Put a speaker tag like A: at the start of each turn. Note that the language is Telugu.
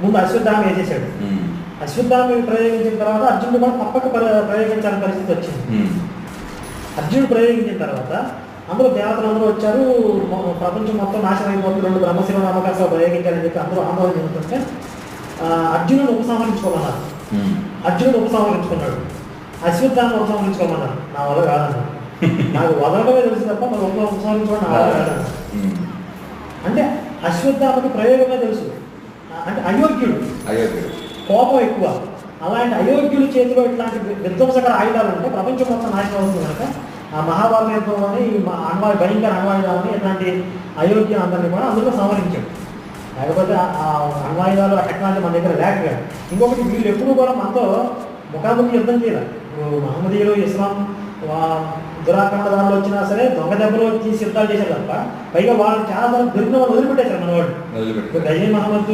A: ముందు అశ్వత్థామ వేసేసాడు. అశ్వత్థామ ప్రయోగించిన తర్వాత అర్జునుడు కూడా తప్పక ప్రయోగించాలని పరిస్థితి వచ్చింది. అర్జునుడు ప్రయోగించిన తర్వాత అందరూ దేవతలందరూ వచ్చారు, ప్రపంచం మొత్తం నాశనం అయిపోతుంది, 2 బ్రహ్మశివ నామకాలు ప్రయోగించాలని చెప్పి అందరూ ఆందోళన చెందుతుంటే అర్జునుడు ఉపసంహరించుకోమన్నారు. అర్జునుడు ఉపసంహరించుకున్నాడు. అశ్వత్థామ ఉపసంహరించుకోమన్నారు. నా వల్ల కాదన్నారు. నాకు వదలడమే తెలుసు తప్ప మన ఉపసంహరించుకోవడం నా వల్ల కాదన్నారు. అంటే అశ్వత్థామకి ప్రయోగమే తెలుసు. అంటే అయోగ్యుడు, కోపం ఎక్కువ. అలాంటి అయోగ్యుల చేతిలో ఇట్లాంటి విధ్వంసకర ఆయుధాలు ఉంటే ప్రపంచం మొత్తం నాశనం అవుతుంది కనుక ఆ మహాభారత యుద్ధంలోని భయంకర అణ్వాయుధాలని ఇట్లాంటి అయోగ్య అందరినీ కూడా అందులో సంహరించాడు. లేకపోతే ఆ అణ్వాయుధాలు ఆ టెక్నాలజీ మన దగ్గర లేక కాదు. ఇంకొకటి వీళ్ళు ఎప్పుడూ కూడా మనతో ముఖాముఖి యుద్ధం చేయాలి. ఇప్పుడు మహమ్మదీయులు, ఇస్లాం దురాక్రమణదారులు వచ్చినా సరే దొంగ దెబ్బలు తీసి యుద్ధాలు చేశారు తప్ప పైగా వాళ్ళు చాలా దొరికిన వాళ్ళు వదిలిపెట్టేశారు. మన వాళ్ళు గజనీ మహమ్మద్